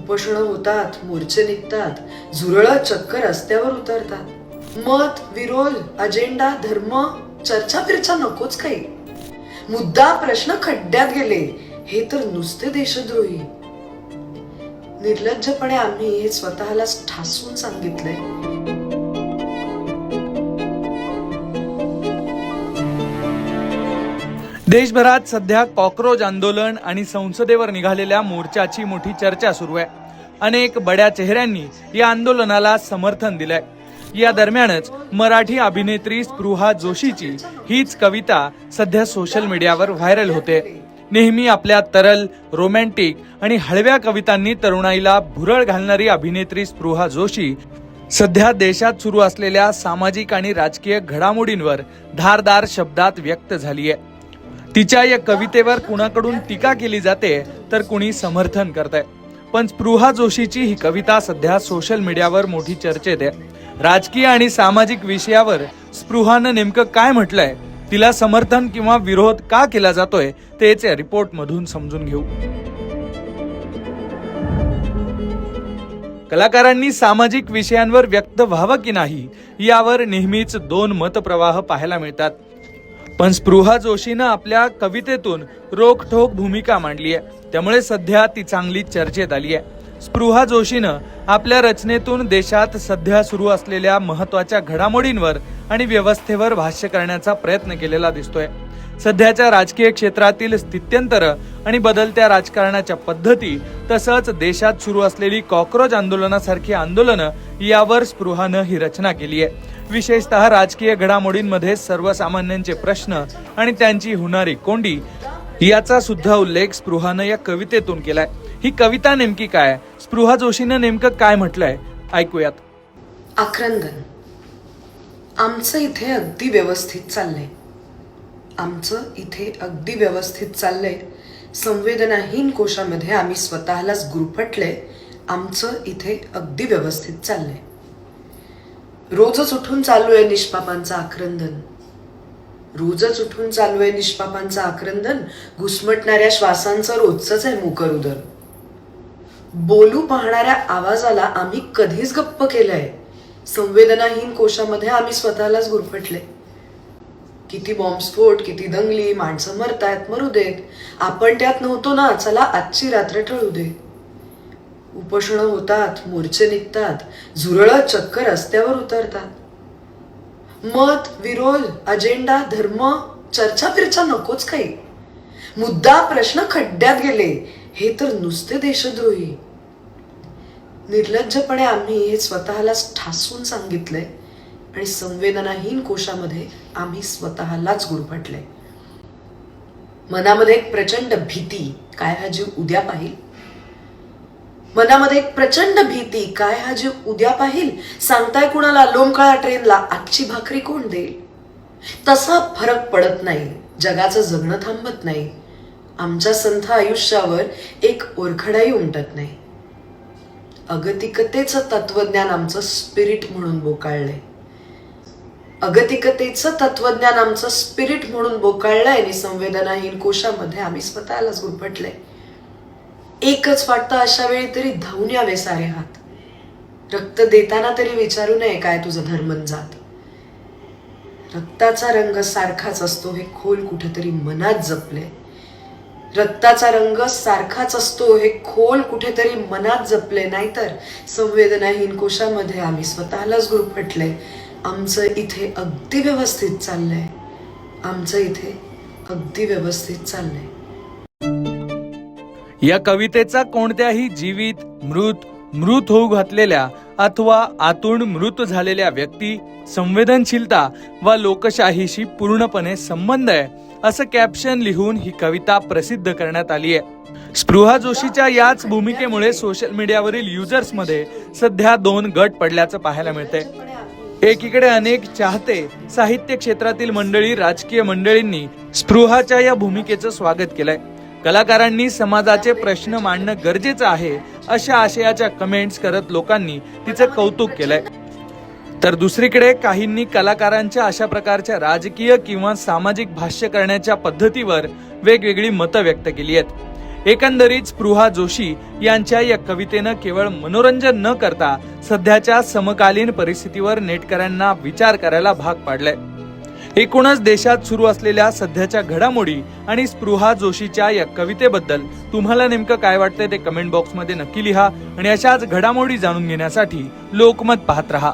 उपोषणं होतात, मोर्चे निघतात, झुरळं चक्क रस्त्यावर उतरतात. मत, विरोध, अजेंडा, धर्म, चर्चा फिरचा नकोच काही. मुद्दा प्रश्न खड्ड्यात गेले. हे तर नुसते देशद्रोही. निर्लज्जपणे आम्ही हे स्वतःलाच ठासून सांगितलंय. देशभरात सध्या कॉकरोच आंदोलन आणि संसदेवर निघालेल्या मोर्चाची मोठी चर्चा सुरू आहे. अनेक बड्या चेहऱ्यांनी या आंदोलनाला समर्थन दिलंय. या दरम्यानच मराठी अभिनेत्री स्पृहा जोशीची हीच कविता सध्या सोशल मीडियावर व्हायरल होते. नेहमी आपल्या तरल, रोमॅन्टिक आणि हळव्या कवितांनी तरुणाईला भुरळ घालणारी अभिनेत्री स्पृहा जोशी सध्या देशात सुरू असलेल्या सामाजिक आणि राजकीय घडामोडींवर धारदार शब्दात व्यक्त झालीय. तिच्या या कवितेवर कुणाकडून टीका केली जाते तर कुणी समर्थन करतंय. पण स्पृहा जोशीची ही कविता सध्या सोशल मीडियावर मोठी चर्चेत आहे. राजकीय आणि सामाजिक विषयावर स्पृहानं नेमकं काय म्हटलंय, तिला समर्थन किंवा विरोध का केला जातोय तेच या रिपोर्ट मधून समजून घेऊ. कलाकारांनी सामाजिक विषयांवर व्यक्त व्हावं की नाही यावर नेहमीच दोन मतप्रवाह पाहायला मिळतात. पण स्पृहा जोशीनं आपल्या कवितेतून रोखठोक भूमिका मांडली आहे, त्यामुळे सध्या ती चांगली चर्चेत आली आहे. स्पृहा जोशीनं आपल्या रचनेतून देशात सध्या सुरू असलेल्या महत्वाच्या घडामोडींवर आणि व्यवस्थेवर भाष्य करण्याचा प्रयत्न केलेला दिसतोय. सध्याच्या राजकीय क्षेत्रातील स्थित्यंतर आणि बदलत्या राजकारणाच्या पद्धती तसंच देशात सुरू असलेली कॉकरोच आंदोलनासारखी आंदोलनं यावर स्पृहानं ही रचना केली आहे. विशेषतः राजकीय घडामोडींमध्ये सर्वसामान्यांचे प्रश्न आणि त्यांची होणारी कोंडी याचा सुद्धा उल्लेख स्पृहानं या कवितेतून केलाय. ही कविता नेमकी काय, स्पृहा जोशीनं नेमकं काय म्हटलंय, ऐकूयात. आक्रंदन. आमचं इथे अगदी व्यवस्थित चाललंय. आमचं इथे अगदी व्यवस्थित चाललंय. संवेदनाहीन कोशामध्ये आम्ही स्वतःलाच गुरफटले. आमचं इथे अगदी व्यवस्थित चाललंय. रोजच उठून चालू आहे निष्पापांचं आक्रंदन. रोजच उठून चालू आहे निष्पापांचं आक्रंदन. घुसमटणाऱ्या श्वासांचं रोजच आहे मुखरुदन. बोलू पाहणाऱ्या आवाजाला आम्ही कधीच गप्प केलंय. संवेदनाहीन कोशामध्ये आम्ही स्वतःलाच गुरफटले. किती बॉम्बस्फोट, किती दंगली, माणसं मरतायत, मरू देत. आपण त्यात नव्हतो ना, चला आजची रात्र टळू दे. उपोषणं होतात, मोर्चे निघतात, झुरळं चक्क रस्त्यावर उतरतात. मत, विरोध, अजेंडा, धर्म, चर्चा फिरचा नकोच काही. मुद्दा प्रश्न खड्ड्यात गेले. हे तर नुसते देशद्रोही. निर्लज्जपणे आम्ही हे स्वतःलाच ठासून सांगितलंय आणि संवेदनाहीन कोशामध्ये आम्ही स्वतःलाच गुरफटले. मनामध्ये एक प्रचंड भीती, काय हा जीव उद्या पाहिल. मनामध्ये एक प्रचंड भीती, काय हा जीव उद्या पाहिल. सांगताय कुणाला लोमकाळा ट्रेनला आजची भाकरी कोण देईल. तसा फरक पडत नाही. जगाचं जगणं थांबत नाही. आमच्या संथ आयुष्यावर एक ओरखडाही उमटत नाही. अगतिकतेचं तत्वज्ञान आमचं स्पिरिट म्हणून बोकाळलंय. अगतिकतेचं तत्वज्ञान आमचं स्पिरिट म्हणून बोकाळलंय आणि संवेदनाहीन कोशामध्ये आम्ही स्वतःलाच गुरफटलंय. एकच वाटतं अशा वेळी तरी धावून यावे सारे हात. रक्त देताना तरी विचारू नये काय तुझं धर्म जात. रक्ताचा रंग सारखाच असतो हे खोल कुठेतरी मनात जपले. रक्ताचा रंग सारखाच असतो हे खोल कुठेतरी मनात जपले. नाहीतर संवेदनाहीन कोशामध्ये आम्ही स्वतःलाच गुरफटले. आमचं इथे अगदी व्यवस्थित चाललंय. आमचं इथे अगदी व्यवस्थित चाललंय. या कवितेचा कोणत्याही जीवित, मृत होऊ घातलेल्या अथवा आतून मृत झालेल्या व्यक्ती, संवेदनशीलता व लोकशाहीशी पूर्णपणे संबंध आहे असं कॅप्शन लिहून ही कविता प्रसिद्ध करण्यात आली आहे. स्पृहा जोशीच्या याच भूमिकेमुळे सोशल मीडियावरील युजर्समध्ये सध्या दोन गट पडल्याचं पाहायला मिळतंय. एकीकडे अनेक चाहते, साहित्य क्षेत्रातील मंडळी, राजकीय मंडळींनी स्पृहाच्या या भूमिकेचं स्वागत केलंय. कलाकारांनी समाजाचे प्रश्न मांडणं गरजेचं आहे अशा आशयाच्या कमेंट्स करत लोकांनी तिचं कौतुक केलंय. तर दुसरीकडे काहींनी कलाकारांच्या अशा प्रकारच्या राजकीय किंवा सामाजिक भाष्य करण्याच्या पद्धतीवर वेगवेगळी मतं व्यक्त केली आहेत. एकंदरीत स्पृहा जोशी यांच्या या कवितेनं केवळ मनोरंजन न करता सध्याच्या समकालीन परिस्थितीवर नेटकऱ्यांना विचार करायला भाग पाडलंय. एकूणच देशात सुरू असलेल्या सध्याच्या घडामोडी आणि स्पृहा जोशीच्या या कवितेबद्दल तुम्हाला नेमकं काय वाटतंय ते कमेंट बॉक्समध्ये नक्की लिहा आणि अशाच घडामोडी जाणून घेण्यासाठी लोकमत पाहत रहा.